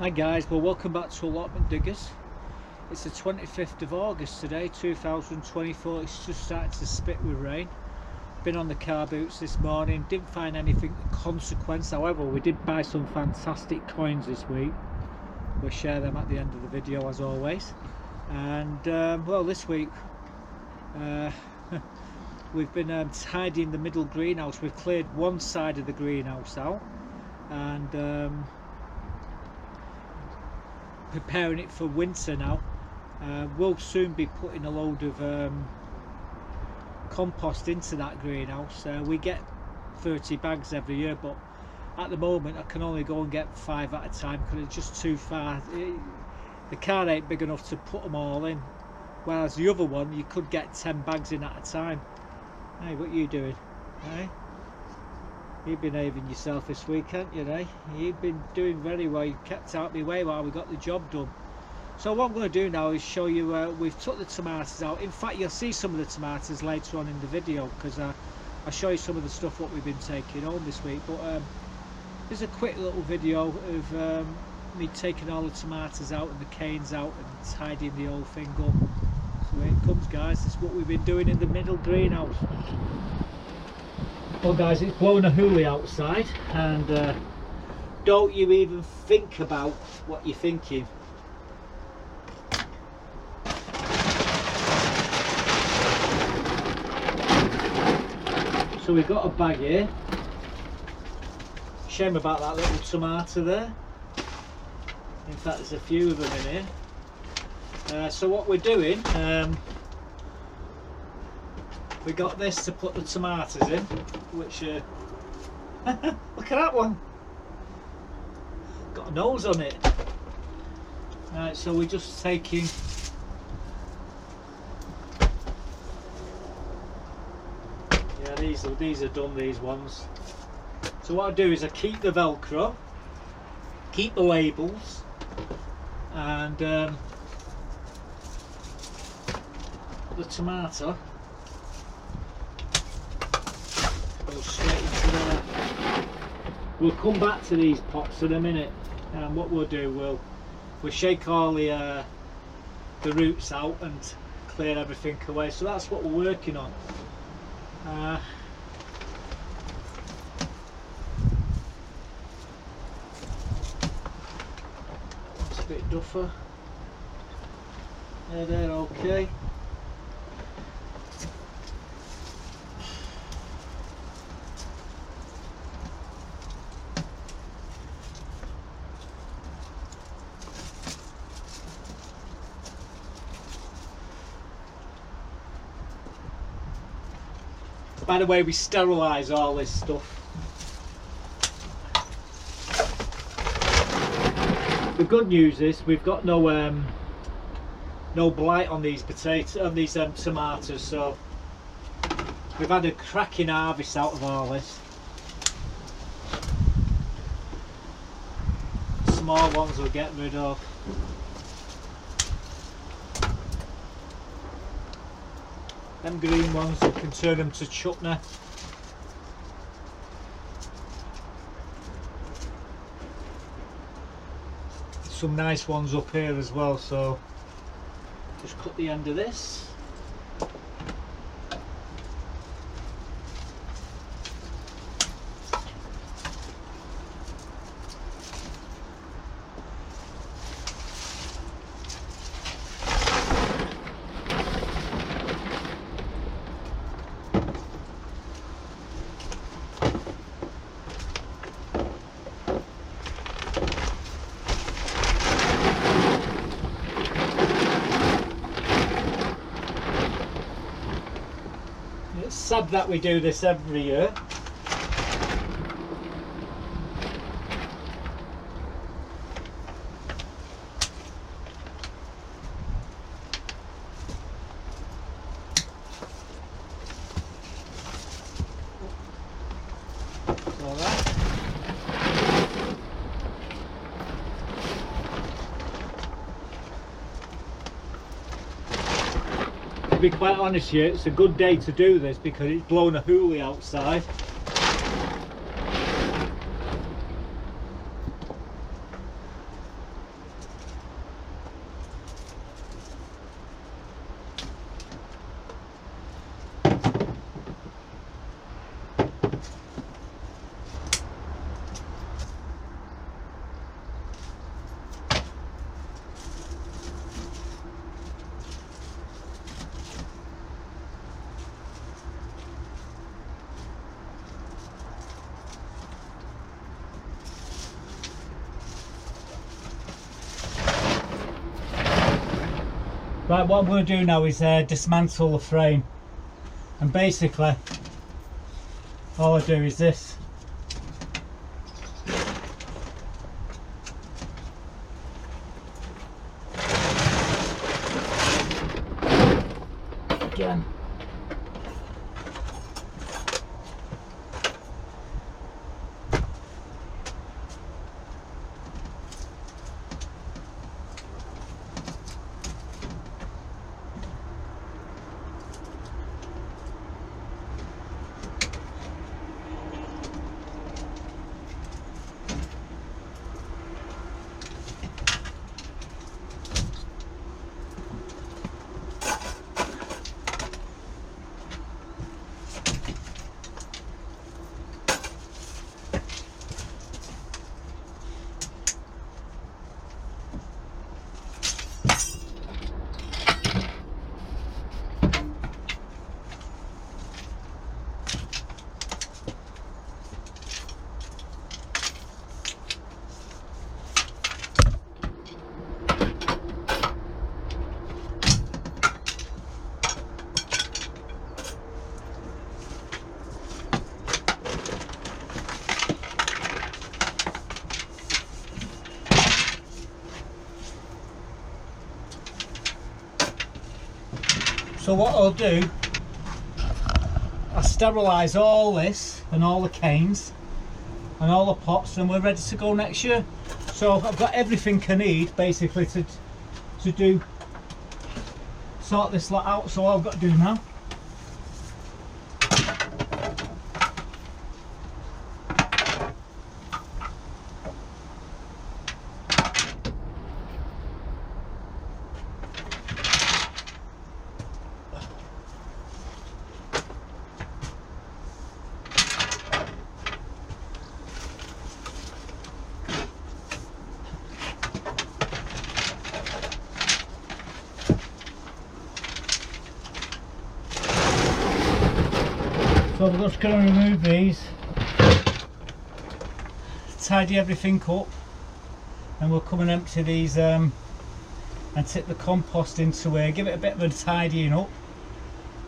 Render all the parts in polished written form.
Hi guys, well welcome back to Allotment Diggers. It's the 25th of August today, 2024. It's just started to spit with rain. Been on the car boots this morning, didn't find anything of consequence. However, we did buy some fantastic coins this week. We'll share them at the end of the video as always. And well, this week we've been tidying the middle greenhouse. We've cleared one side of the greenhouse out and preparing it for winter now. We'll soon be putting a load of compost into that greenhouse. We get 30 bags every year, but at the moment I can only go and get 5 at a time because it's just too far. The car ain't big enough to put them all in, whereas the other one you could get 10 bags in at a time. Hey, what are you doing? Hey, you've been behaving yourself this week, haven't you, eh? You've been doing very well. You kept out of my way while we got the job done. So what I'm going to do now is show you, we've took the tomatoes out. In fact, you'll see some of the tomatoes later on in the video because I'll show you some of the stuff what we've been taking home this week. But there's a quick little video of me taking all the tomatoes out and the canes out and tidying the whole thing up. So here it comes, guys. This is what we've been doing in the middle greenhouse. Well guys, it's blowing a hoolie outside, and don't you even think about what you're thinking. So we've got a bag here. Shame about that little tomato there. In fact, there's a few of them in here. So what we're doing, we got this to put the tomatoes in, which look at that one, got a nose on it. Right, so we're just taking these are done, these ones. So what I do is I keep the Velcro, keep the labels, and the tomato goes straight into there. We'll come back to these pots in a minute, and what we'll do, we'll shake all the roots out and clear everything away. So that's what we're working on. It's a bit duffer. They're okay. By the way, we sterilise all this stuff. The good news is we've got no blight on these tomatoes, so we've had a cracking harvest out of all this. Small ones we'll get rid of. Them green ones, we can turn them to chutney. Some nice ones up here as well, so just cut the end of this. It's sad that we do this every year. All right. To be quite honest here, it's a good day to do this because it's blowing a hoolie outside. Right, what I'm going to do now is dismantle the frame, and basically all I do is this. Again. So what I'll do, I'll sterilise all this and all the canes and all the pots, and we're ready to go next year. So I've got everything I need basically to sort this lot out. So all I've got to do now, so I'm just going to remove these, tidy everything up, and we'll come and empty these and tip the compost into here, give it a bit of a tidying up,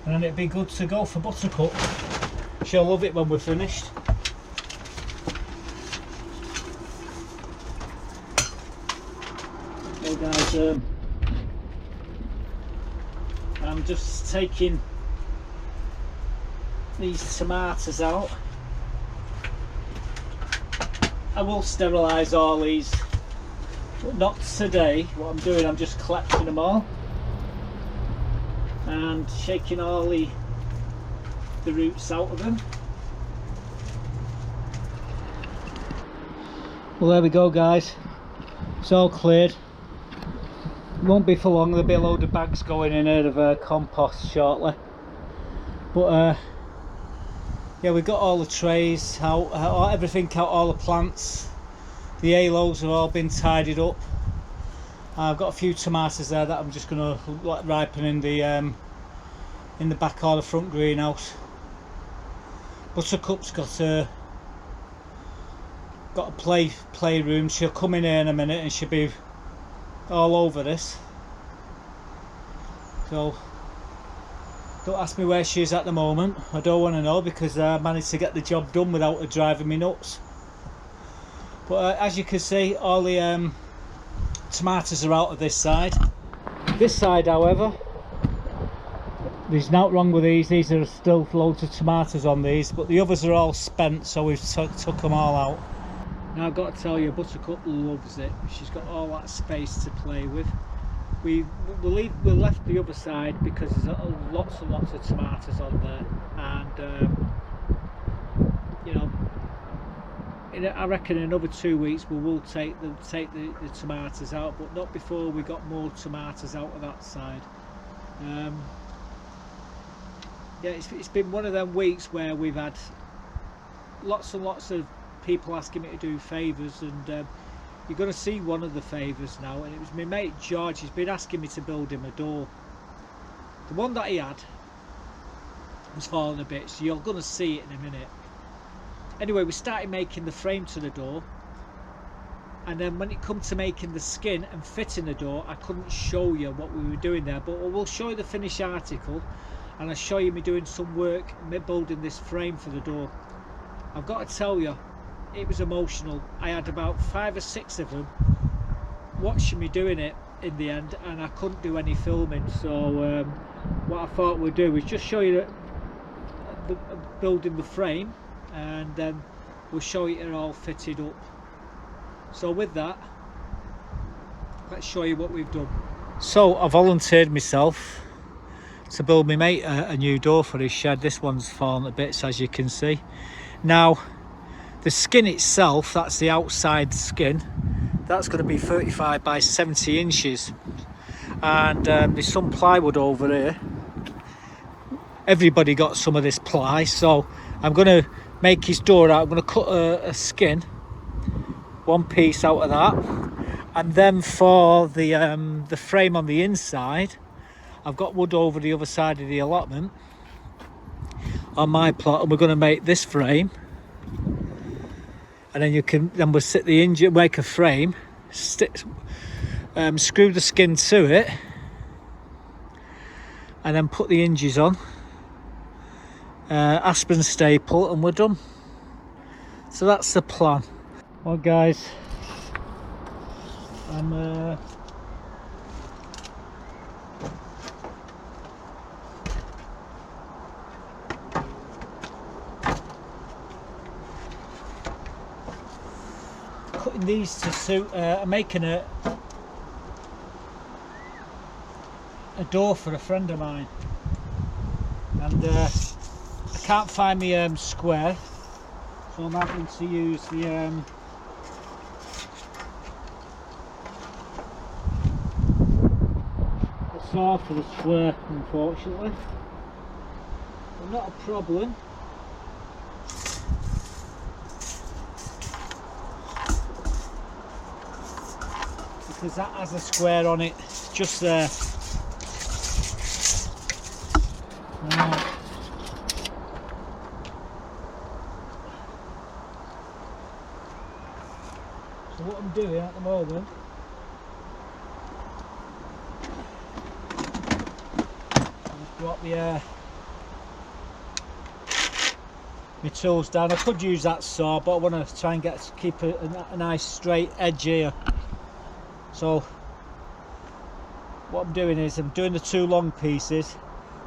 and then it'll be good to go for Buttercup. She'll love it when we're finished. Okay guys, I'm just taking these tomatoes out. I will sterilise all these, but not today. What I'm doing, I'm just collecting them all and shaking all the roots out of them. Well, there we go guys, it's all cleared. It won't be for long, there'll be a load of bags going in here of compost shortly, but yeah, we've got all the trays out, everything out, all the plants. The halos have all been tidied up. I've got a few tomatoes there that I'm just going to let ripen in the back or the front greenhouse. Buttercup's got a playroom. She'll come in here in a minute and she'll be all over this. So don't ask me where she is at the moment. I don't want to know, because I managed to get the job done without her driving me nuts. But as you can see, all the tomatoes are out of this side. This side, however, there's nothing wrong with these. These are still loads of tomatoes on these, but the others are all spent, so we've took them all out. Now I've got to tell you, Buttercup loves it. She's got all that space to play with. We left the other side because there's lots and lots of tomatoes on there, and you know, I reckon in another 2 weeks we will take the tomatoes out, but not before we got more tomatoes out of that side. Yeah, it's been one of them weeks where we've had lots and lots of people asking me to do favours, and you're going to see one of the favours now, and it was my mate George. He's been asking me to build him a door. The one that he had was falling a bit, so you're going to see it in a minute. Anyway, we started making the frame to the door, And then when it come to making the skin and fitting the door, I couldn't show you what we were doing there, but we'll show you the finished article, and I'll show you me doing some work building this frame for the door. I've got to tell you, it was emotional. I had about 5 or 6 of them watching me doing it in the end, and I couldn't do any filming. So what I thought we'd do is just show you the building the frame, and then we'll show you it all fitted up. So with that, let's show you what we've done. So I volunteered myself to build my mate a new door for his shed. This one's fallen to bits, as you can see. Now the skin itself, that's the outside skin, that's going to be 35 by 70 inches, and there's some plywood over here. Everybody got some of this ply, so I'm going to make his door out. I'm going to cut a skin, one piece out of that, and then for the frame on the inside, I've got wood over the other side of the allotment on my plot, and we're going to make this frame, and then we'll sit the hinge, make a frame, screw the skin to it, and then put the hinges on, aspen staple, and we're done. So that's the plan. Well guys, I'm cutting these to suit, I'm making a door for a friend of mine, and I can't find my square, so I'm having to use the saw for the square, unfortunately, but not a problem. Because that has a square on it, just there. Right. So what I'm doing at the moment, I've got my tools down. I could use that saw, but I want to try and keep a nice straight edge here. So what I'm doing is I'm doing the 2 long pieces,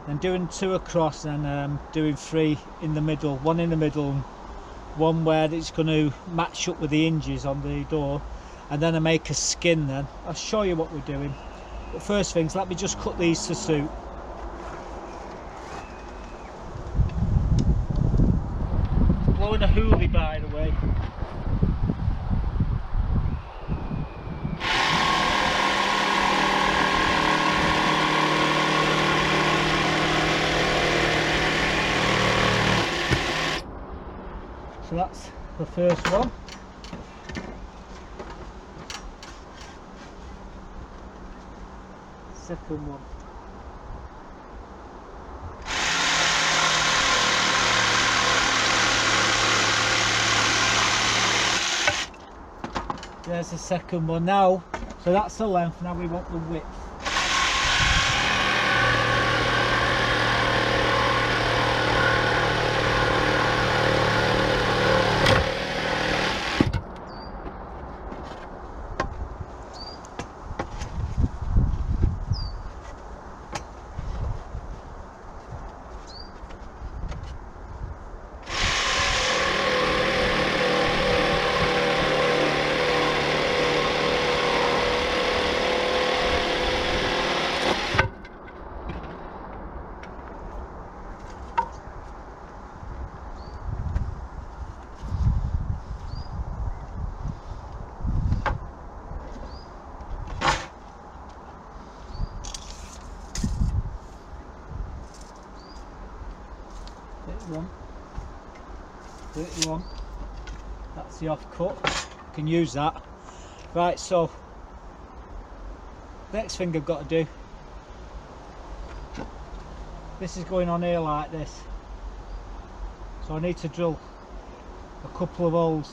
then doing 2 across, and doing 3 in the middle, 1 in the middle, and 1 where it's going to match up with the hinges on the door, and then I make a skin. Then I'll show you what we're doing, but first things, let me just cut these to suit. Blowing a hoolie, by the way. So that's the first one. Second one. There's the second one now. So that's the length. Now we want the width. One, 31, that's the off cut, you can use that. Right, so next thing I've got to do, this is going on here like this, so I need to drill a couple of holes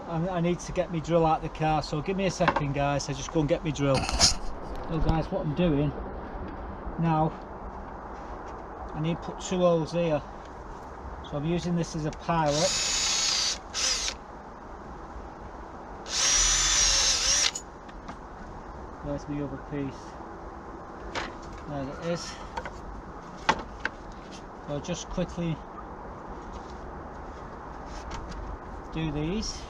I need to get my drill out of the car, so give me a second guys, I just go and get my drill. So guys, what I'm doing now, I need to put 2 holes here, so I'm using this as a pilot. Where's my other piece? There it is. So I'll just quickly do these.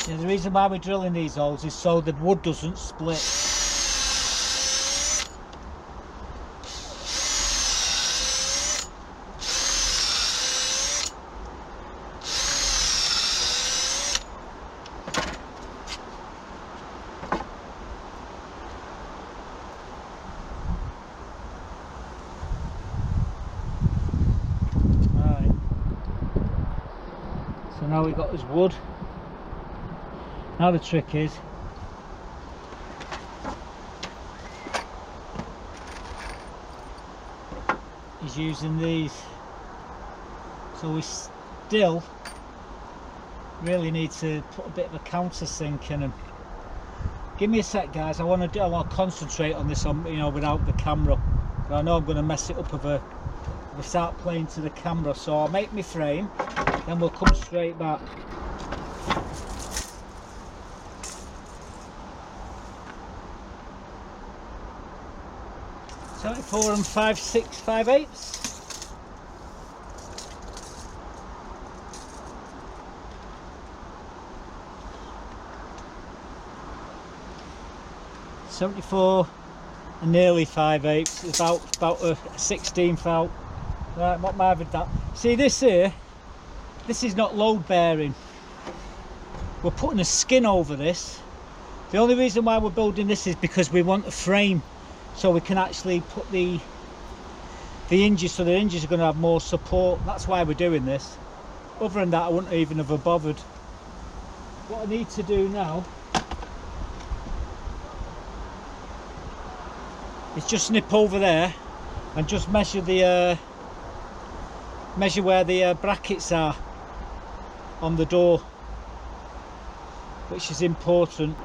Yeah, the reason why we're drilling these holes is so the wood doesn't split. Alright. So now we've got this wood. Now the trick is using these, so we still really need to put a bit of a countersink in them. Give me a sec guys, I want to concentrate on this without the camera, but I know I'm going to mess it up if I start playing to the camera, so I'll make my frame, then we'll come straight back. 74 and 5/6, 5/8. .74 and nearly 5/8. It's about a 16th out. Right, what am I with that? See this here, this is not load bearing. We're putting a skin over this. The only reason why we're building this is because we want a frame, so we can actually put the hinges, so the hinges are going to have more support. That's why we're doing this. Other than that, I wouldn't even have bothered. What I need to do now is just nip over there and just measure the measure where the brackets are on the door, which is important.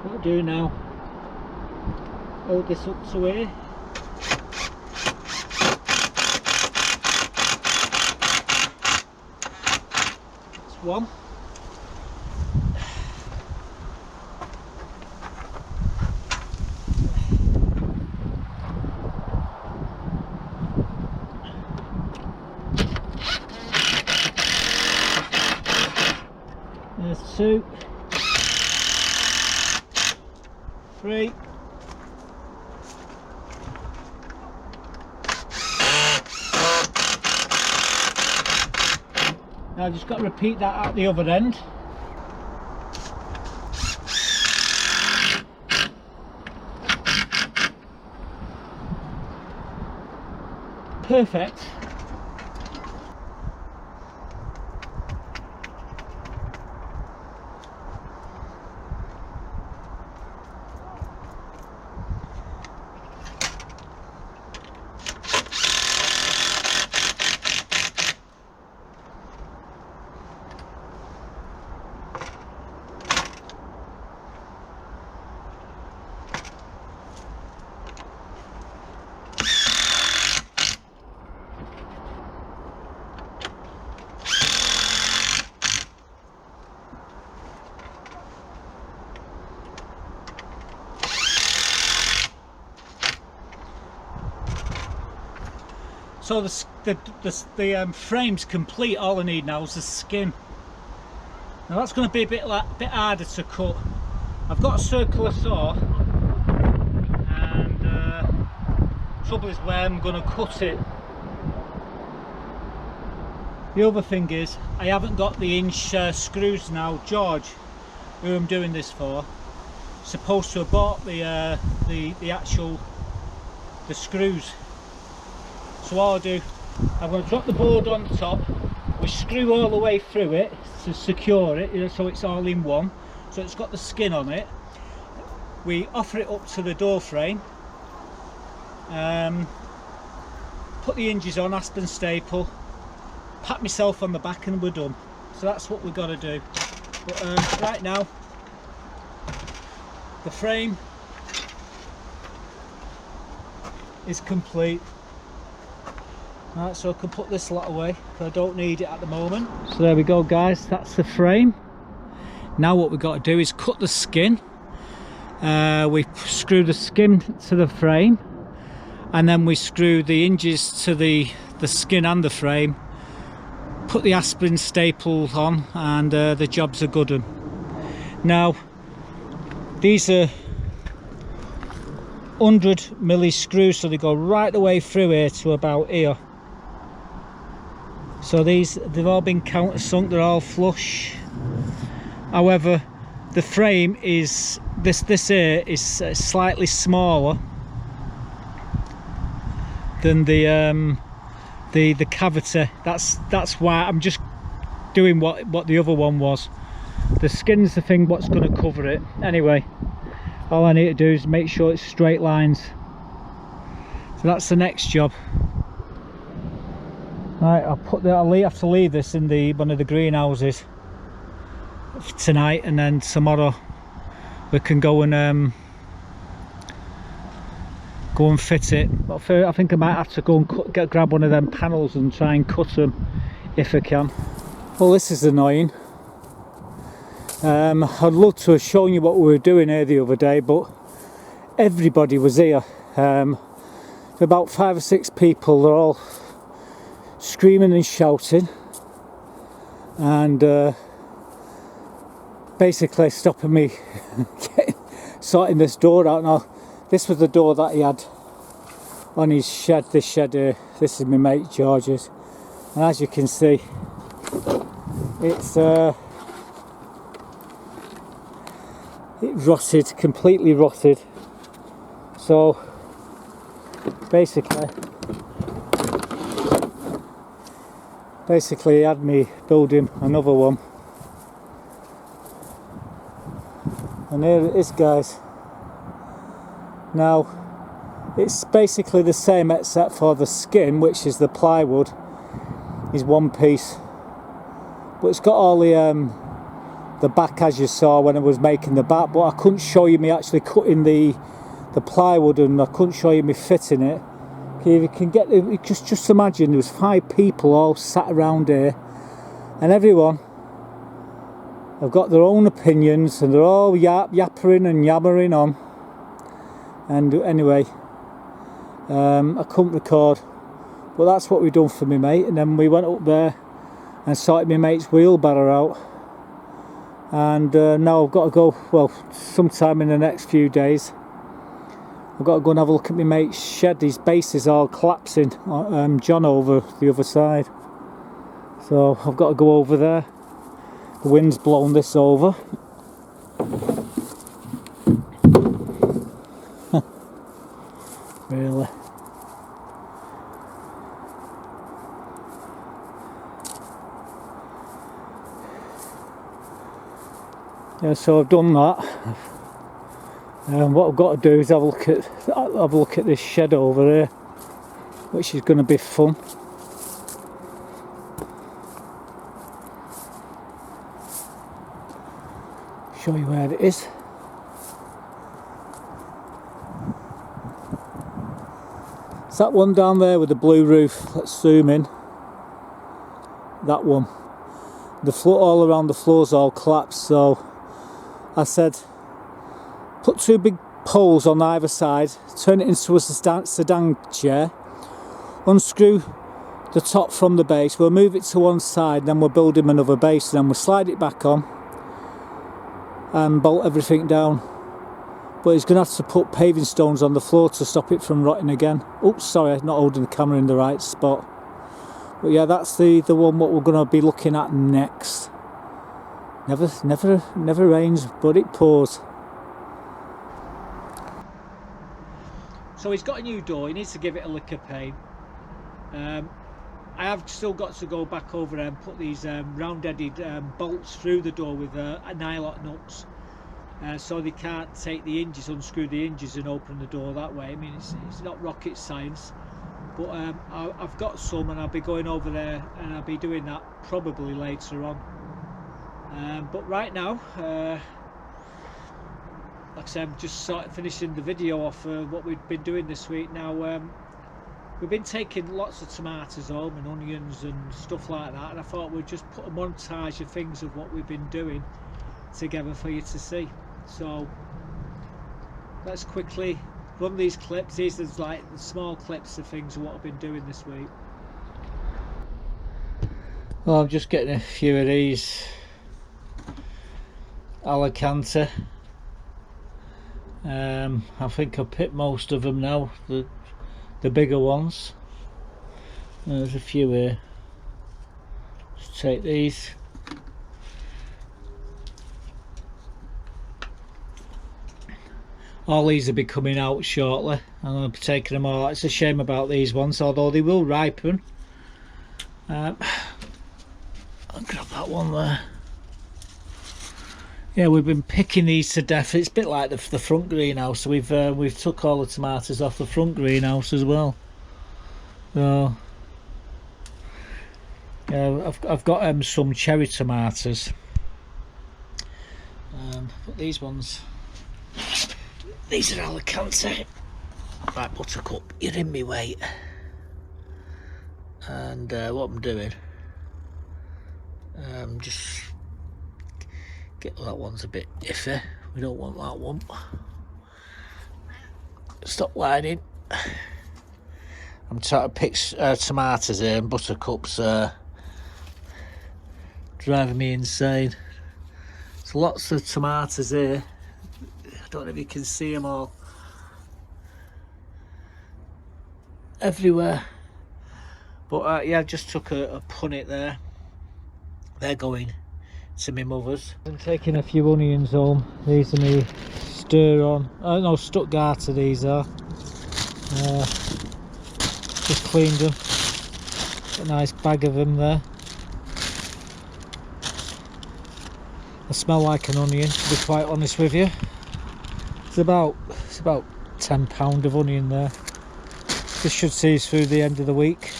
What I do now, hold this up to here. That's one. There's 2, 3. Now I've just got to repeat that at the other end. Perfect. So the frame's complete. All I need now is the skin. Now that's going to be a bit harder to cut. I've got a circular saw, and trouble is where I'm going to cut it. The other thing is I haven't got the inch screws now. George, who I'm doing this for, supposed to have bought the actual screws. So what I'll do, I'm going to drop the board on the top. We screw all the way through it to secure it, you know, so it's all in one. So it's got the skin on it. We offer it up to the door frame. Put the hinges on, aspen staple. Pat myself on the back, and we're done. So that's what we've got to do. But right now, the frame is complete. Right, so I can put this lot away because I don't need it at the moment. So there we go, guys, that's the frame. Now what we've got to do is cut the skin. We screw the skin to the frame, and then we screw the hinges to the skin and the frame. Put the aspen staple on, and the job's a good one. Now these are 100mm screws, so they go right the way through here to about here. So they've all been countersunk, they're all flush. However, the frame is this here is slightly smaller than the cavity. That's why I'm just doing what the other one was. The skin's the thing what's going to cover it. Anyway, all I need to do is make sure it's straight lines. So that's the next job. Right, I'll have to leave this in one of the greenhouses tonight, and then tomorrow we can go and fit it. But I think I might have to go and grab one of them panels and try and cut them if I can. Well, this is annoying. I'd love to have shown you what we were doing here the other day, but everybody was here. About 5 or 6 people. They're all screaming and shouting, and basically stopping me sorting this door out. Now this was the door that he had on his shed, this shed here. This is my mate George's, and as you can see, it's it rotted, completely rotted. So basically he had me build him another one, and here it is, guys. Now it's basically the same except for the skin, which is the plywood, is one piece, but it's got all the back, as you saw when I was making the back, but I couldn't show you me actually cutting the plywood, and I couldn't show you me fitting it. If you can get it, just imagine there was 5 people all sat around here, and everyone have got their own opinions, and they're all yappering and yammering on. And anyway, I couldn't record, but that's what we done for me mate. And then we went up there and sorted my mate's wheelbarrow out, and now I've got to go, well, sometime in the next few days I've got to go and have a look at my mate's shed. His base is all collapsing, John over the other side, so I've got to go over there. The wind's blown this over. Really. Yeah, so I've done that. What I've got to do is have a look at this shed over here, which is going to be fun. Show you where it is. It's that one down there with the blue roof. Let's zoom in. That one. The floor, all around the floor's all collapsed, so I said put 2 big poles on either side, turn it into a sedan chair, unscrew the top from the base, we'll move it to one side, then we'll build him another base, and then we'll slide it back on and bolt everything down. But he's going to have to put paving stones on the floor to stop it from rotting again. Oops, sorry, I'm not holding the camera in the right spot. But yeah, that's the one what we're going to be looking at next. Never rains, but it pours. So he's got a new door, he needs to give it a lick of paint. I have still got to go back over there and put these round-headed bolts through the door with nylon nuts, so they can't take the hinges, unscrew the hinges and open the door that way. I mean, it's not rocket science, but I've got some, and I'll be going over there and I'll be doing that probably later on. But right now, like I said, I'm just sort of finishing the video off what we've been doing this week. Now, we've been taking lots of tomatoes home and onions and stuff like that, and I thought we'd just put a montage of things of what we've been doing together for you to see. So let's quickly run these clips. These are like the small clips of things of what I've been doing this week. Well, I'm just getting a few of these Allotments. I think I've picked most of them now, the bigger ones. There's a few here. Let's take these. All these will be coming out shortly. I'm going to be taking them all out. It's a shame about these ones, although they will ripen. I'll grab that one there. Yeah, we've been picking these to death. It's a bit like the front greenhouse. So we've took all the tomatoes off the front greenhouse as well. So yeah, I've got some cherry tomatoes. But these ones, these are Allotments. Right, Buttercup, you're in me way. And what I'm doing, just that one's a bit iffy. We don't want that one. Stop lining. I'm trying to pick tomatoes here, and Buttercup's driving me insane. There's lots of tomatoes here. I don't know if you can see them all. Everywhere. But yeah, I just took a punnet there. They're going to my mother's. I'm taking a few onions home. These are me stir on. Oh no, Stuttgarter these are. Just cleaned them. Got a nice bag of them there. They smell like an onion, to be quite honest with you. It's about £10 of onion there. This should see us through the end of the week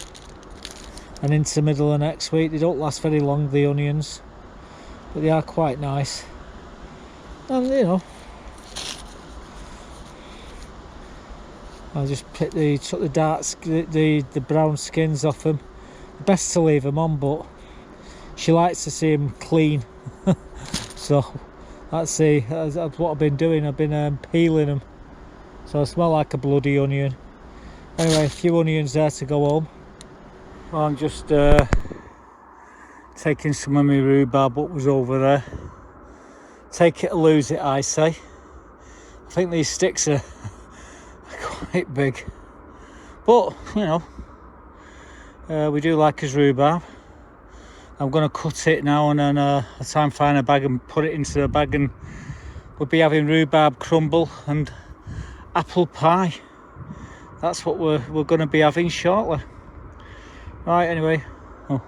and into the middle of next week. They don't last very long, the onions, but they are quite nice. And you know, I just took the brown skins off them. Best to leave them on, but she likes to see them clean. So that's what I've been doing. I've been peeling them, so I smell like a bloody onion. Anyway, a few onions there to go home. Well, I'm just taking some of my rhubarb what was over there. Take it or lose it, I say. I think these sticks are quite big, but you know, we do like his rhubarb. I'm going to cut it now, and then I'll try and find a bag and put it into the bag, and we'll be having rhubarb crumble and apple pie. That's what we're going to be having shortly. Right, anyway, oh,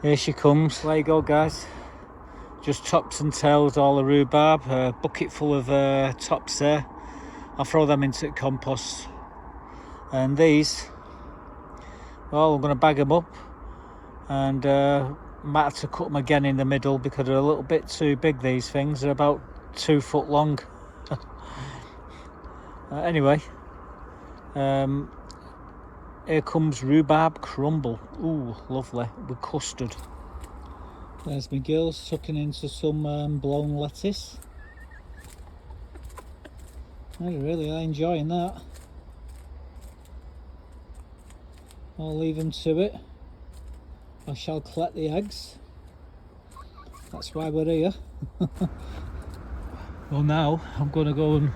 here she comes. There you go, guys. Just tops and tails all the rhubarb. A bucket full of tops there. I'll throw them into the compost. And these, well, I'm going to bag them up, and might have to cut them again in the middle because they're a little bit too big, these things. They're about 2 foot long. Anyway, here comes rhubarb crumble. Ooh, lovely, with custard. There's my girls tucking into some blown lettuce. They really are enjoying that. I'll leave them to it. I shall collect the eggs. That's why we're here. Well, now I'm going to go and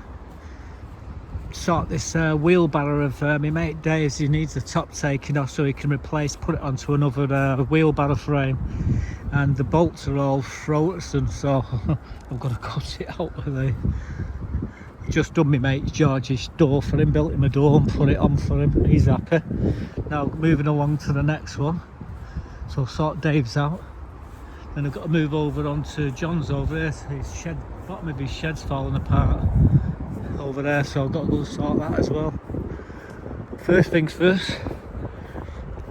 sort this wheelbarrow of my mate Dave's. He needs the top taken off so he can put it onto another wheelbarrow frame, and the bolts are all frozen, so I've got to cut it out with it. Just done my mate George's door for him, built him a door and put it on for him. He's happy. Now moving along to the next one, so I'll sort Dave's out. Then I've got to move over onto John's over here. His shed, bottom of his shed's falling apart over there, so I've got to go sort that as well. First things first,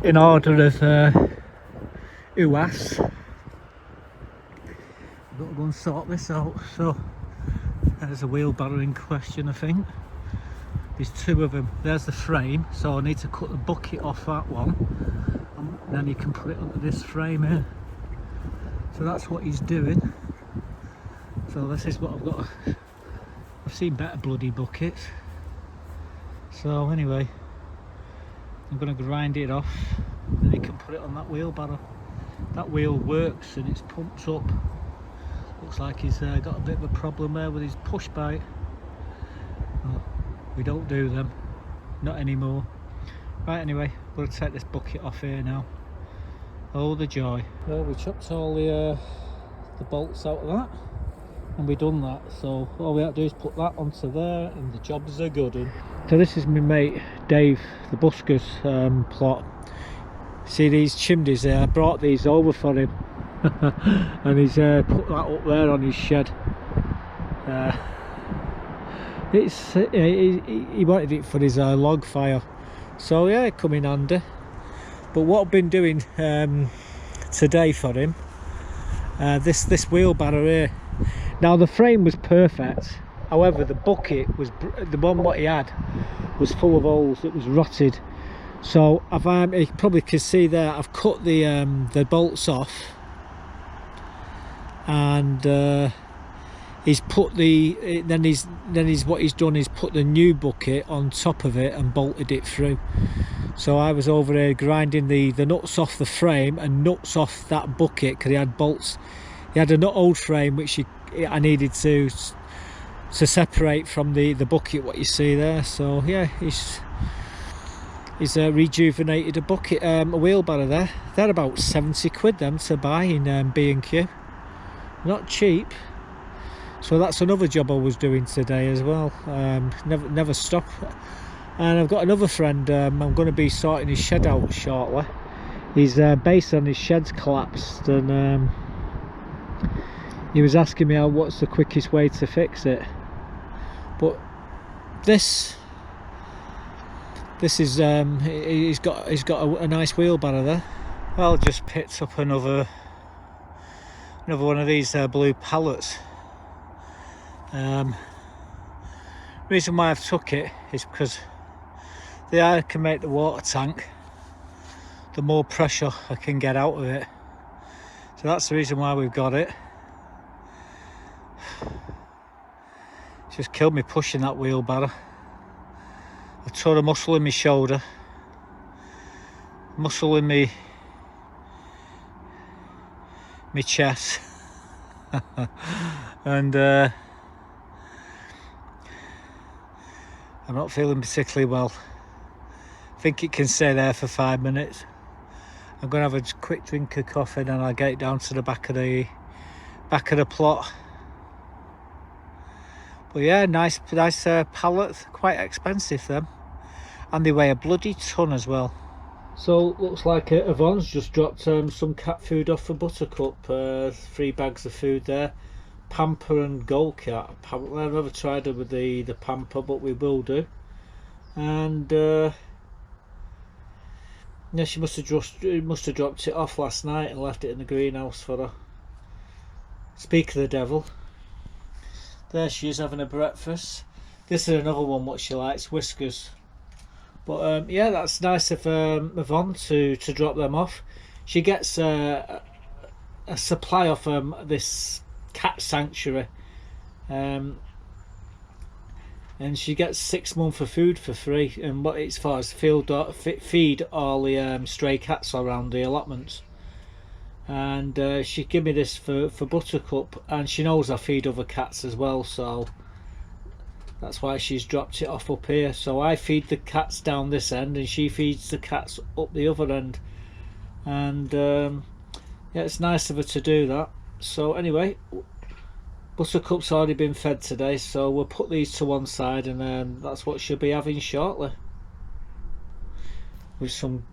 in order of who asks, I've got to go and sort this out. So there's a wheelbarrow in question, I think. There's two of them. There's the frame, so I need to cut the bucket off that one, and then you can put it onto this frame here. So that's what he's doing. So this is what I've got. I've seen better bloody buckets. So anyway, I'm going to grind it off, and you can put it on that wheelbarrow. That wheel works and it's pumped up. Looks like he's got a bit of a problem there with his push bike. Well, we don't do them, not anymore. Right, anyway, I'm going to take this bucket off here now. Oh, the joy. Well, we chopped all the bolts out of that, and we done that, so all we have to do is put that onto there and the job's a good one. So this is my mate Dave, the busker's plot. See these chimneys there? I brought these over for him and he's put that up there on his shed. He wanted it for his log fire, so yeah, it come in handy. But what I've been doing today for him, this wheelbarrow here. Now the frame was perfect, however the bucket was, the one what he had was full of holes, it was rotted. So you probably can see there, I've cut the bolts off, and he's put what he's done is put the new bucket on top of it and bolted it through. So I was over there grinding the nuts off the frame and nuts off that bucket, because he had bolts. He had a nut old frame which I needed to separate from the bucket, what you see there. So yeah, he's rejuvenated a bucket, a wheelbarrow there. They're about 70 quid them to buy in B&Q. Not cheap. So that's another job I was doing today as well. Never stop. And I've got another friend, I'm going to be sorting his shed out shortly. He's based on his shed's collapsed, and he was asking me what's the quickest way to fix it. But this is he's got a nice wheelbarrow there. Well, just picked up another one of these blue pallets. Reason why I've took it is because the higher I can make the water tank, the more pressure I can get out of it. So that's the reason why we've got it. It's just killed me pushing that wheelbarrow. I tore a muscle in my shoulder, muscle in my chest, and I'm not feeling particularly well. I think it can stay there for 5 minutes. I'm going to have a quick drink of coffee, and then I'll get it down to the back of the plot. But yeah, nice pallets, quite expensive them, and they weigh a bloody ton as well. So looks like Yvonne's just dropped some cat food off for Buttercup. 3 bags of food there. Pamper and Gold Cat. Apparently I've never tried it with the Pamper, but we will do. And yeah, she must have dropped it off last night and left it in the greenhouse for her. Speak of the devil, there she is having a breakfast. This is another one what she likes, Whiskers. But yeah, that's nice of Yvonne to drop them off. She gets a supply of this cat sanctuary. and she gets 6 months of food for free. And what it's for is feed all the stray cats around the allotments. And she gave me this for Buttercup, and she knows I feed other cats as well, so that's why she's dropped it off up here. So I feed the cats down this end and she feeds the cats up the other end. And yeah, it's nice of her to do that. So anyway, Buttercup's already been fed today, so we'll put these to one side, and that's what she'll be having shortly, with some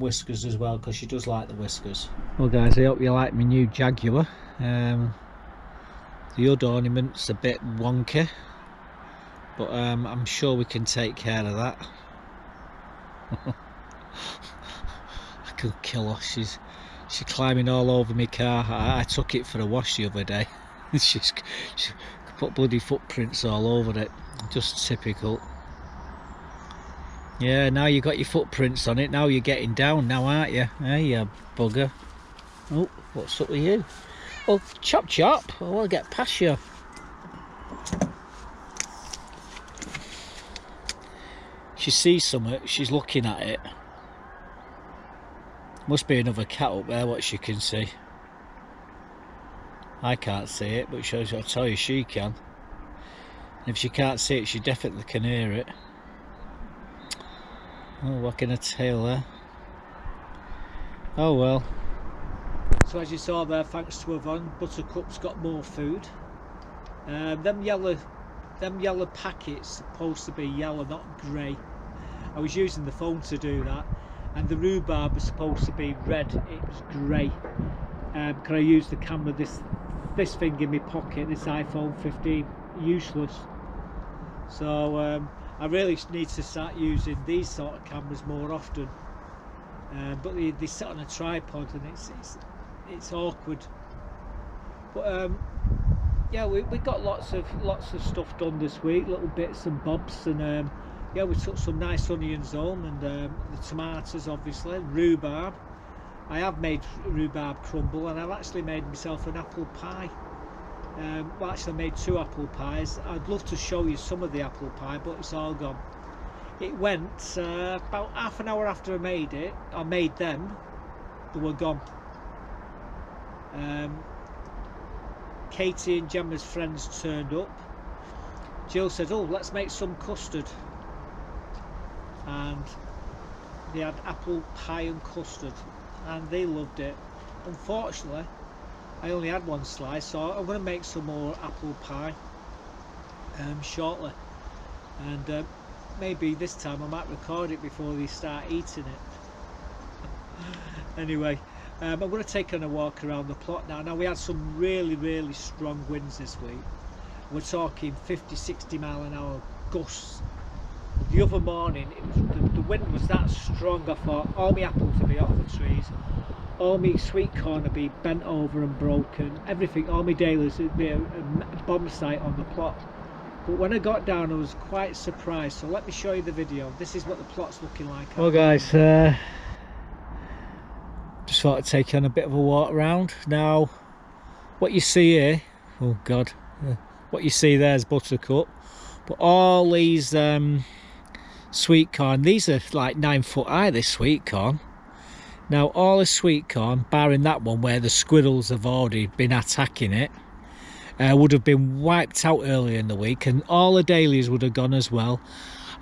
whiskers as well, because she does like the whiskers. Well guys, I hope you like my new Jaguar. The hood ornament's a bit wonky, but I'm sure we can take care of that. I could kill her. She's climbing all over my car. I took it for a wash the other day. she put bloody footprints all over it. Just typical. Yeah, now you got your footprints on it. Now you're getting down now, aren't you? Hey, you bugger. Oh, what's up with you? Oh, chop chop. I want to get past you. She sees something. She's looking at it. Must be another cat up there, what she can see. I can't see it, but I'll tell you she can. And if she can't see it, she definitely can hear it. Oh, whacking a tail there. Oh well. So as you saw there, thanks to Yvonne, Buttercup's got more food. Them yellow packets supposed to be yellow, not grey. I was using the phone to do that, and the rhubarb was supposed to be red. It was grey. Can I use the camera? This thing in my pocket, this iPhone 15, useless. So I really need to start using these sort of cameras more often. But they sit on a tripod, and it's awkward. But yeah, we got lots of stuff done this week, little bits and bobs, and yeah, we took some nice onions home, and the tomatoes, obviously, rhubarb. I have made rhubarb crumble, and I've actually made myself an apple pie. Well, actually I made 2 apple pies. I'd love to show you some of the apple pie, but it's all gone. It went about half an hour after I made them, they were gone. Katie and Gemma's friends turned up. Jill said, oh, let's make some custard. And they had apple pie and custard, and they loved it. Unfortunately, I only had 1 slice, so I'm going to make some more apple pie shortly. And maybe this time I might record it before they start eating it. Anyway, I'm going to take on a walk around the plot now. Now, we had some really strong winds this week. We're talking 50-60 mile an hour gusts. The other morning, the wind was that strong, I thought all my apples would be off the trees, all my sweet corn would be bent over and broken, everything, all my dahlias would be a bomb site on the plot. But when I got down, I was quite surprised, so let me show you the video. This is what the plot's looking like. Well guys, just thought I'd take on a bit of a walk around. Now, what you see here, oh god, what you see there is Buttercup, but all these sweet corn, these are like 9 foot high, this sweet corn. Now all the sweet corn, barring that one where the squirrels have already been attacking it, would have been wiped out earlier in the week, and all the dahlias would have gone as well,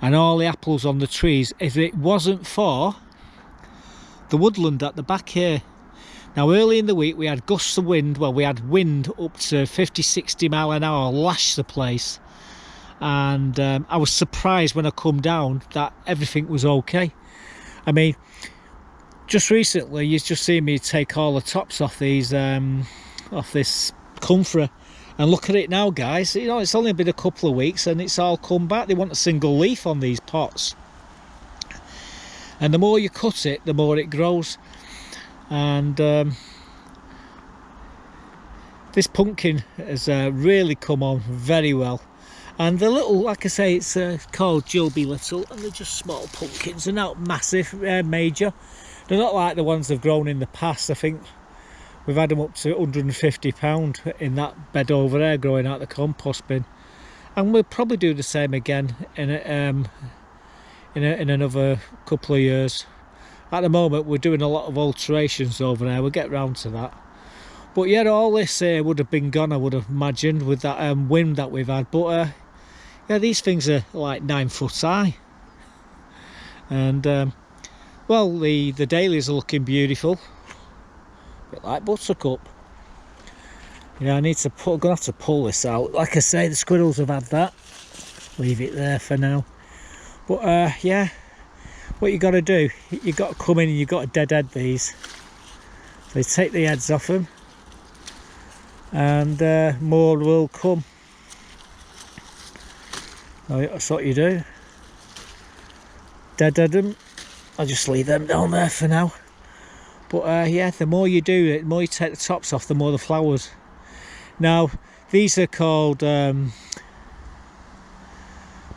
and all the apples on the trees, if it wasn't for the woodland at the back here. Now early in the week we had gusts of wind, well, we had wind up to 50-60 mile an hour, lash the place. And I was surprised when I come down that everything was okay. I mean, just recently you've just seen me take all the tops off these off this comfrey, and look at it now guys, you know, it's only been a couple of weeks and it's all come back. They want a single leaf on these pots, and the more you cut it, the more it grows. And this pumpkin has really come on very well. And the little, like I say, it's called Gilby Little, and they're just small pumpkins. They're not massive, major. They're not like the ones they've grown in the past. I think we've had them up to £150 in that bed over there, growing out the compost bin. and we'll probably do the same again in another couple of years. At the moment we're doing a lot of alterations over there, we'll get round to that. But yeah, all this would have been gone, I would have imagined, with that wind that we've had. But yeah, these things are like 9 foot high, and well, the dahlias are looking beautiful, a bit like buttercup. Yeah, I'm gonna have to pull this out. Like I say, the squirrels have had that. Leave it there for now. But yeah, what you got to do, you got to come in and you got to deadhead these. So you take the heads off them, and more will come. That's what you do. Deadhead them. I'll just leave them down there for now. But yeah, the more you do it, the more you take the tops off, the more the flowers. Now these are called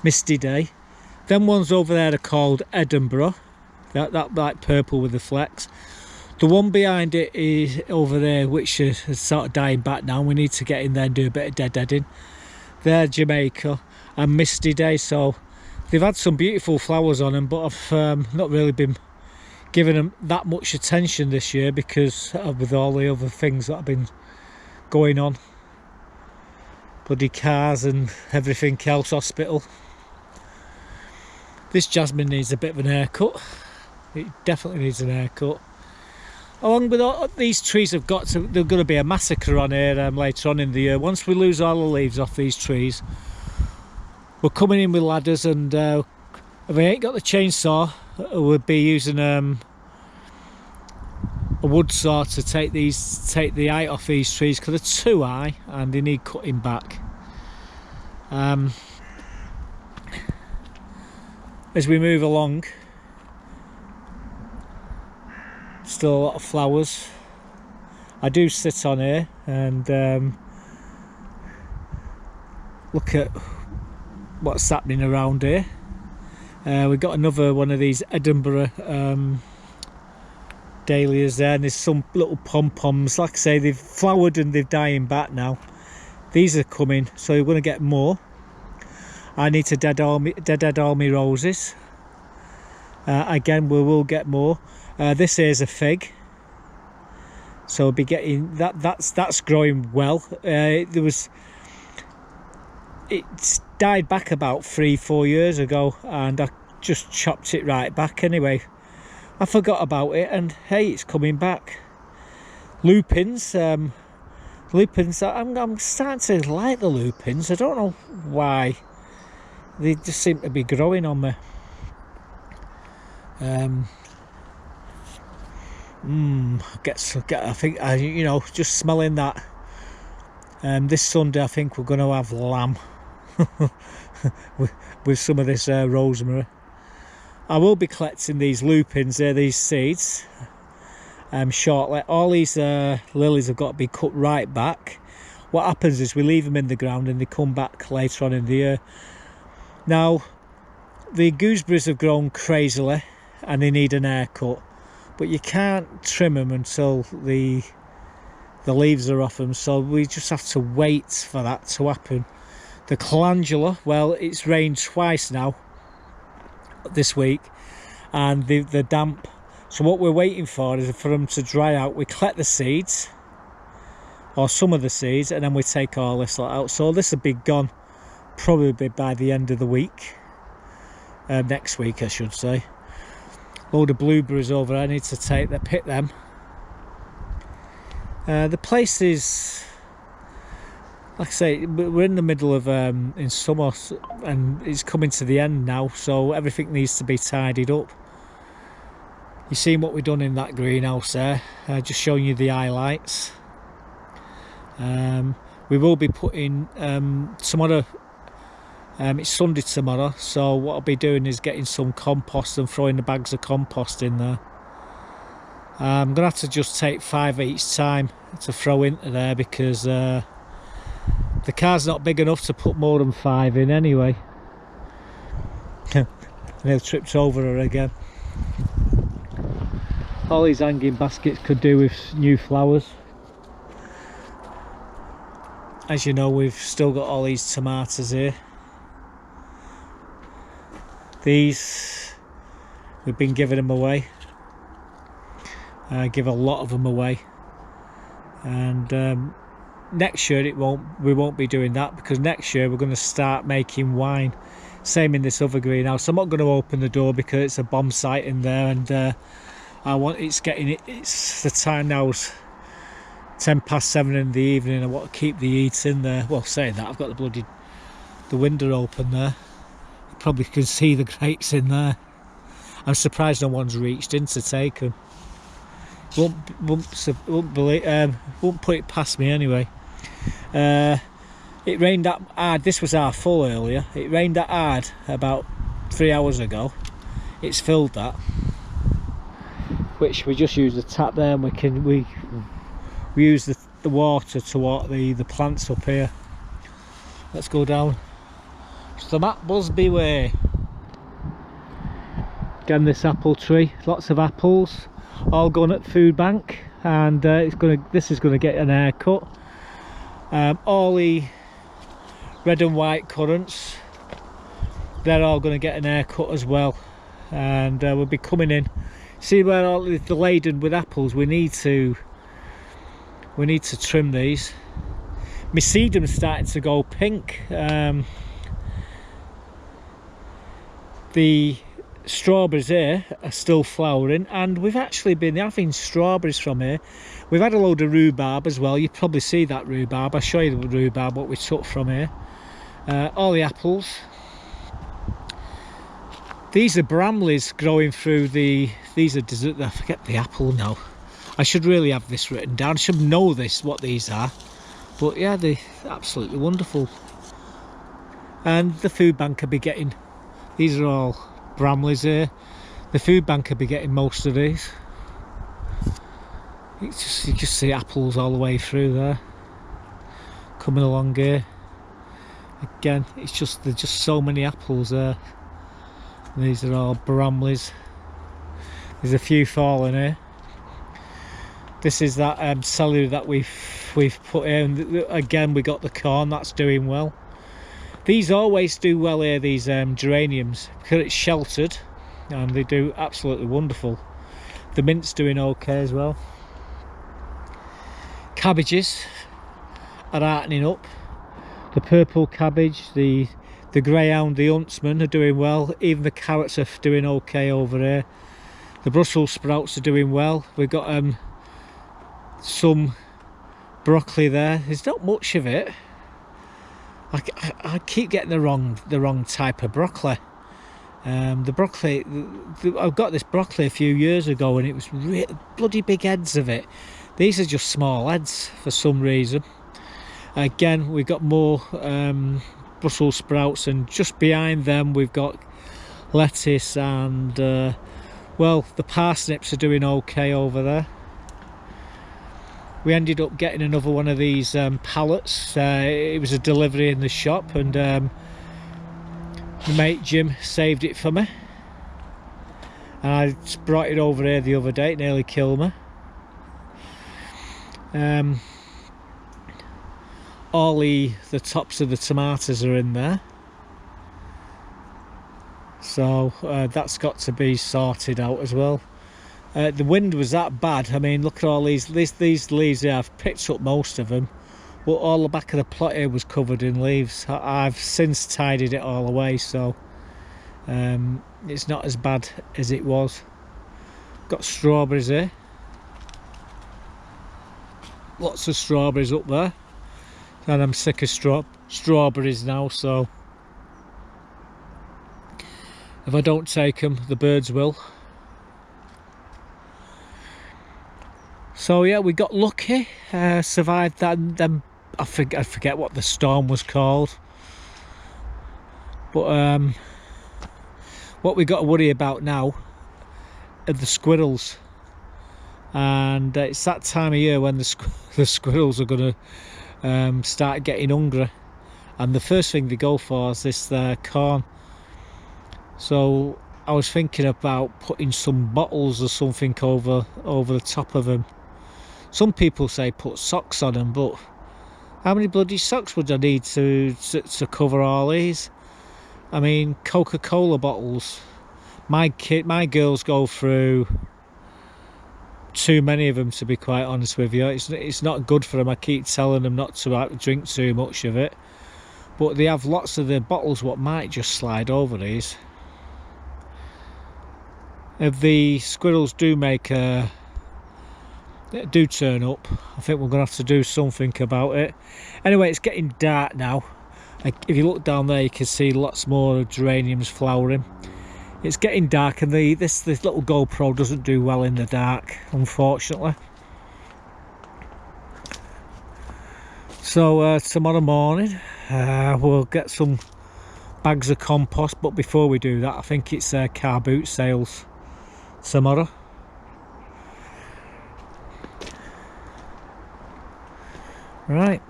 Misty Day. Them ones over there are called Edinburgh. That like purple with the flecks. The one behind it is over there, which is sort of dying back now. We need to get in there and do a bit of deadheading. They're Jamaica and Misty Day. So they've had some beautiful flowers on them, but I've not really been giving them that much attention this year because with all the other things that have been going on. Bloody cars and everything else, hospital. This jasmine needs a bit of an haircut. It definitely needs an haircut. Along with all these trees, there's going to be a massacre on here later on in the year. Once we lose all the leaves off these trees, we're coming in with ladders, and if we ain't got the chainsaw, we'll be using a wood saw to take the height off these trees because they're too high and they need cutting back. As we move along, still a lot of flowers. I do sit on here and look at what's happening around here. We've got another one of these Edinburgh dahlias there, and there's some little pom-poms. Like I say, they've flowered and they're dying back now. These are coming, so we're going to get more. I need to deadhead all my roses. Again, we will get more. This here's a fig, so we'll be getting that. That's growing well. It's died back about 3-4 years ago, and I just chopped it right back anyway. I forgot about it, and hey, it's coming back. Lupins, I'm starting to like the lupins. I don't know why. They just seem to be growing on me. I think you know, just smelling that. This Sunday, I think we're going to have lamb with some of this rosemary. I will be collecting these lupins, these seeds, shortly. All these lilies have got to be cut right back. What happens is we leave them in the ground and they come back later on in the year. Now, the gooseberries have grown crazily and they need an haircut, but you can't trim them until the leaves are off them, so we just have to wait for that to happen. The calendula, well, it's rained twice now this week, and the damp, so what we're waiting for is for them to dry out. We collect the seeds, or some of the seeds, and then we take all this lot out. So this will be gone probably by the end of the week, next week I should say. Load of blueberries over there, I need to pick them. The place is, like I say, we're in the middle of in summer, and it's coming to the end now, so everything needs to be tidied up. You seen what we've done in that greenhouse there, just showing you the highlights. We will be putting tomorrow, it's Sunday tomorrow, so what I'll be doing is getting some compost and throwing the bags of compost in there. I'm going to have to just take 5 each time to throw into there because the car's not big enough to put more than 5 in anyway. Nearly tripped over her again. All these hanging baskets could do with new flowers. As you know, we've still got all these tomatoes here. These, we've been giving them away. Give a lot of them away, and next year we won't be doing that, because next year we're going to start making wine. Same in this other greenhouse. I'm not going to open the door because it's a bomb site in there, and it's the time now is 7:10 in the evening. I want to keep the heat in there. Well, saying that, I've got the window open there. You probably can see the grapes in there. I'm surprised no one's reached in to take them. Won't put it past me anyway. It rained that hard. This was half full earlier. It rained that hard about 3 hours ago. It's filled that, which we just use the tap there, and we use the water to water the plants up here. Let's go down some Busby Way. Again, this apple tree, lots of apples, all going at food bank, and this is gonna get an haircut. All the red and white currants, they're all going to get an haircut as well, and we'll be coming in. See where all the laden with apples, we need to trim these. My sedum's starting to go pink. The strawberries here are still flowering, and we've actually been having strawberries from here. We've had a load of rhubarb as well. You probably see that rhubarb. I'll show you the rhubarb what we took from here. All the apples. These are bramleys growing through these are desert. I forget the apple now. I should really have this written down. I should know what these are. But yeah, they're absolutely wonderful. And the food bank will be getting, these are all bramleys here. The food bank will be getting most of these. You just see apples all the way through there, coming along here. Again, there's just so many apples there. And these are all bramleys. There's a few falling here. This is that celery that we've put in. Again, we got the corn, that's doing well. These always do well here, these geraniums, because it's sheltered, and they do absolutely wonderful. The mint's doing okay as well. Cabbages are heartening up. The purple cabbage, the greyhound, the huntsman are doing well. Even the carrots are doing okay over here. The Brussels sprouts are doing well. We've got some broccoli there. There's not much of it. I keep getting the wrong type of broccoli. The broccoli, I got this broccoli a few years ago, and it was bloody big heads of it. These are just small heads for some reason. Again, we've got more Brussels sprouts, and just behind them we've got lettuce, and well, the parsnips are doing okay over there. We ended up getting another one of these pallets. It was a delivery in the shop, and my mate Jim saved it for me, and I just brought it over here the other day. It nearly killed me. All the tops of the tomatoes are in there, so that's got to be sorted out as well. The wind was that bad. I mean, look at all these leaves here. I've picked up most of them, but all the back of the plot here was covered in leaves. I've since tidied it all away, so it's not as bad as it was. Got strawberries here. Lots of strawberries up there, and I'm sick of strawberries now, so if I don't take them, the birds will. So yeah, we got lucky, survived that. Then I forget what the storm was called, but what we got to worry about now are the squirrels, and it's that time of year when the squirrels are going to start getting hungry, and the first thing they go for is this corn. So I was thinking about putting some bottles or something over the top of them. Some people say put socks on them, but how many bloody socks would I need to cover all these? I mean, Coca-Cola bottles. My girls go through too many of them, to be quite honest with you. It's not good for them. I keep telling them not to drink too much of it, but they have lots of the bottles what might just slide over these. If the squirrels do turn up, I think we're gonna have to do something about it. Anyway, it's getting dark now. If you look down there, you can see lots more geraniums flowering. It's getting dark, and this little GoPro doesn't do well in the dark, unfortunately. So tomorrow morning we'll get some bags of compost, but before we do that, I think it's car boot sales tomorrow. Right,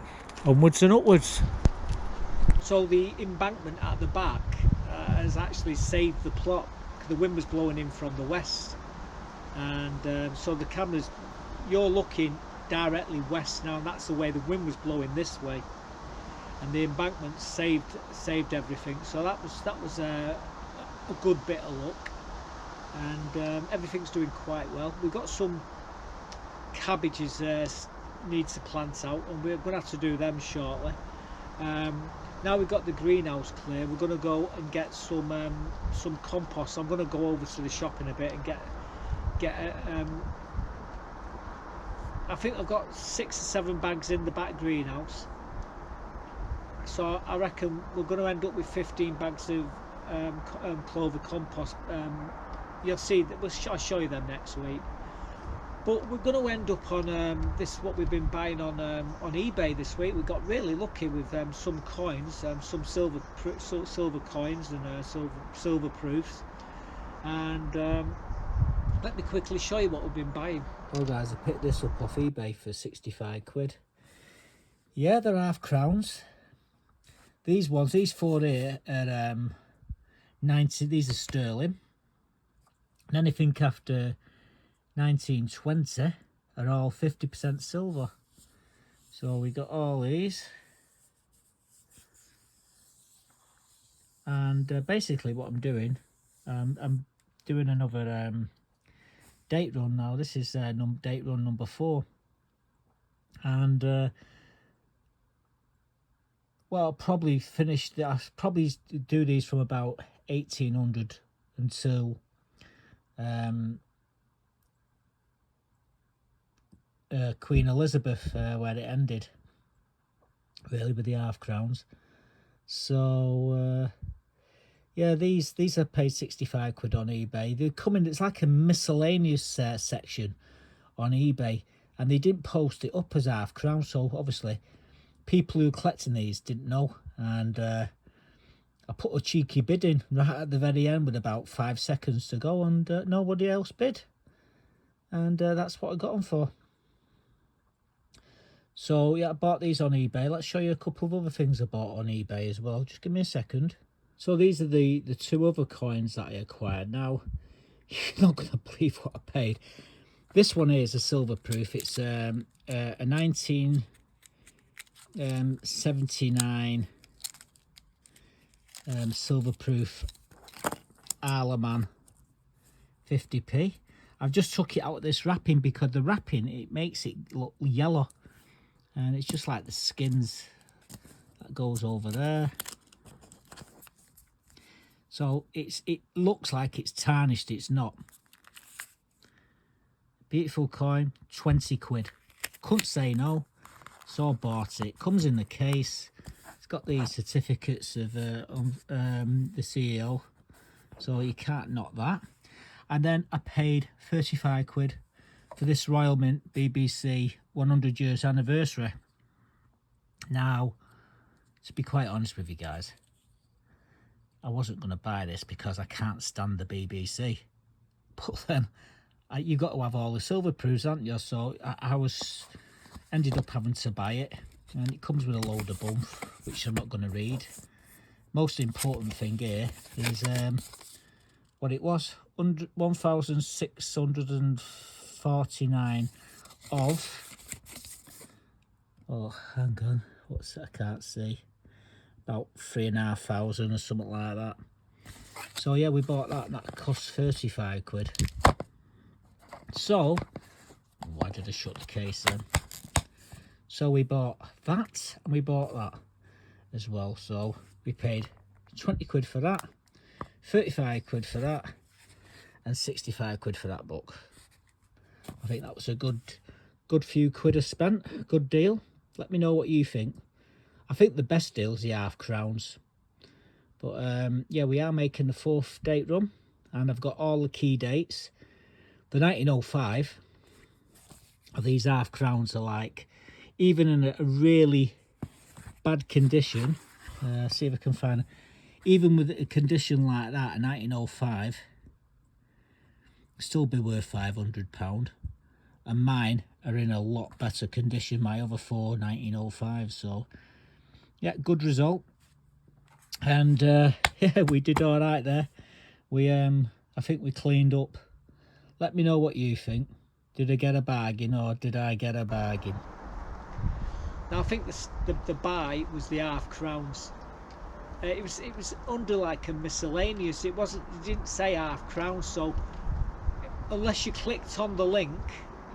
onwards and upwards. So the embankment at the back has actually saved the plot. The wind was blowing in from the west, and so the cameras, you're looking directly west now, and that's the way the wind was blowing this way, and the embankment saved everything. So that was a good bit of luck, and everything's doing quite well. We've got some cabbages need to plant out, and we're going to have to do them shortly. Now we've got the greenhouse clear, we're going to go and get some compost. I'm going to go over to the shop in a bit and get I think I've got 6 or 7 bags in the back greenhouse, so I reckon we're going to end up with 15 bags of clover compost. You'll see that I'll show you them next week. But we're going to end up on what we've been buying on eBay this week. We got really lucky with some coins, some silver coins and silver proofs. And let me quickly show you what we've been buying. Well, guys, I picked this up off eBay for 65 quid. Yeah, they're half crowns. These 4 here are 90. These are sterling. And anything after 1920 are all 50% silver. So we got all these, and basically what I'm doing, I'm doing another date run now. This is date run number 4, and well, I'll probably I'll probably do these from about 1800 until Queen Elizabeth, where it ended, really, with the half crowns. So yeah, these I paid 65 quid on eBay. They come in, it's like a miscellaneous section on eBay, and they didn't post it up as half crown, so obviously people who are collecting these didn't know, and I put a cheeky bid in right at the very end with about 5 seconds to go, and nobody else bid, and that's what I got them for. So yeah, I bought these on eBay. Let's show you a couple of other things I bought on eBay as well. Just give me a second. So these are the 2 other coins that I acquired. Now, you're not going to believe what I paid. This one here is a silver proof. It's a 1979 silver proof Allotment 50p. I've just took it out of this wrapping because the wrapping, it makes it look yellow. And it's just like the skins that goes over there. So it looks like it's tarnished. It's not. Beautiful coin, 20 quid. Couldn't say no, so I bought it. Comes in the case. It's got the certificates of the CEO, so you can't knock that. And then I paid 35 quid for this Royal Mint BBC 100 years anniversary. Now, to be quite honest with you guys, I wasn't going to buy this because I can't stand the BBC. But then, you've got to have all the silver proofs, haven't you? So I ended up having to buy it. And it comes with a load of bump, which I'm not going to read. Most important thing here is what it was. 1,649 of, oh, hang on, what's that? I can't see. about 3,500 or something like that. So yeah, we bought that and that cost 35 quid. So why did I shut the case then? So we bought that and we bought that as well. So we paid 20 quid for that, 35 quid for that, and 65 quid for that book. I think that was a good few quid I spent. Good deal. Let me know what you think. I think the best deal is the half crowns. But yeah, we are making the 4th date run, and I've got all the key dates. The 1905 of these half crowns are like, even in a really bad condition, see if I can find it. Even with a condition like that, a 1905 still be worth £500, and mine are in a lot better condition, my other 4 1905s. So yeah, good result. And yeah, we did all right there. We I think we cleaned up. Let me know what you think. Did I get a bargain, or did I get a bargain? Now I think the buy was the half crowns. It was under like a miscellaneous. It didn't say half crowns, so unless you clicked on the link,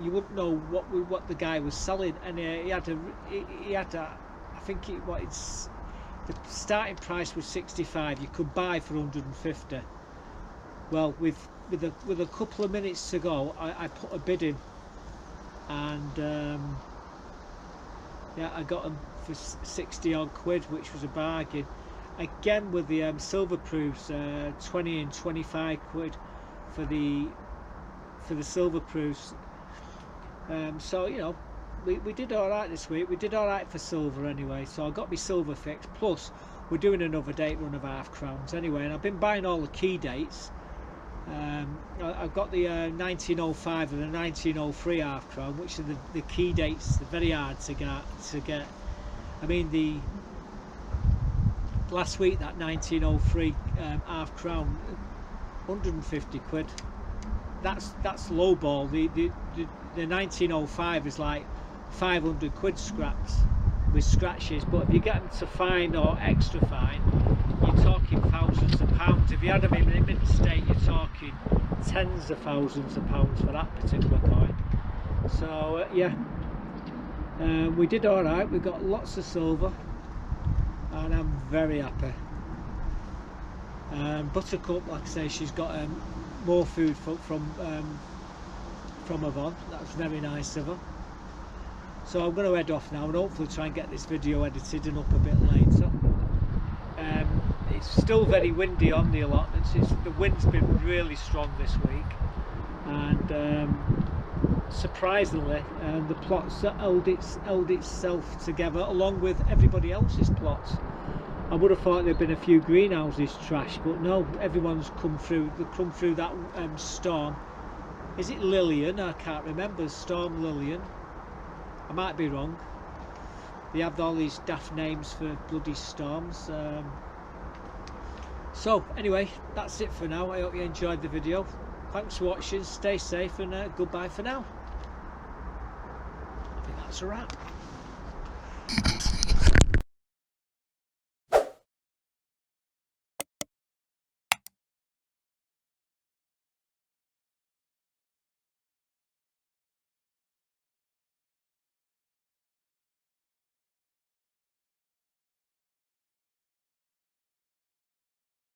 you wouldn't know what the guy was selling. And he had a I think the starting price was 65. You could buy for 150. Well, with a couple of minutes to go, I put a bid in, and yeah, I got them for 60 odd quid, which was a bargain. Again with the silver proofs, 20 and 25 quid for the silver proofs. So you know, we did all right this week. We did all right for silver anyway. So I got my silver fixed. Plus we're doing another date run of half crowns anyway, and I've been buying all the key dates. I've got the 1905 and the 1903 half crown, which are the key dates. They're very hard to get. I mean, the last week that 1903 half crown, 150 quid. That's low ball. The 1905 is like 500 quid scraps with scratches, but if you get them to fine or extra fine, you're talking thousands of pounds. If you had them in mint state, you're talking tens of thousands of pounds for that particular coin. So yeah, we did all right. We got lots of silver, and I'm very happy. Buttercup, like I say, she's got more food from Avon. That's very nice of her. So I'm going to head off now and hopefully try and get this video edited and up a bit later. It's still very windy on the allotments. The wind's been really strong this week, and surprisingly the plots held itself together along with everybody else's plots. I would have thought there'd been a few greenhouses trashed, but no, everyone's come through. They've come through that storm. Is it Lilian? I can't remember. Storm Lilian. I might be wrong. They have all these daft names for bloody storms. So anyway, that's it for now. I hope you enjoyed the video. Thanks for watching. Stay safe, and goodbye for now. I think that's a wrap.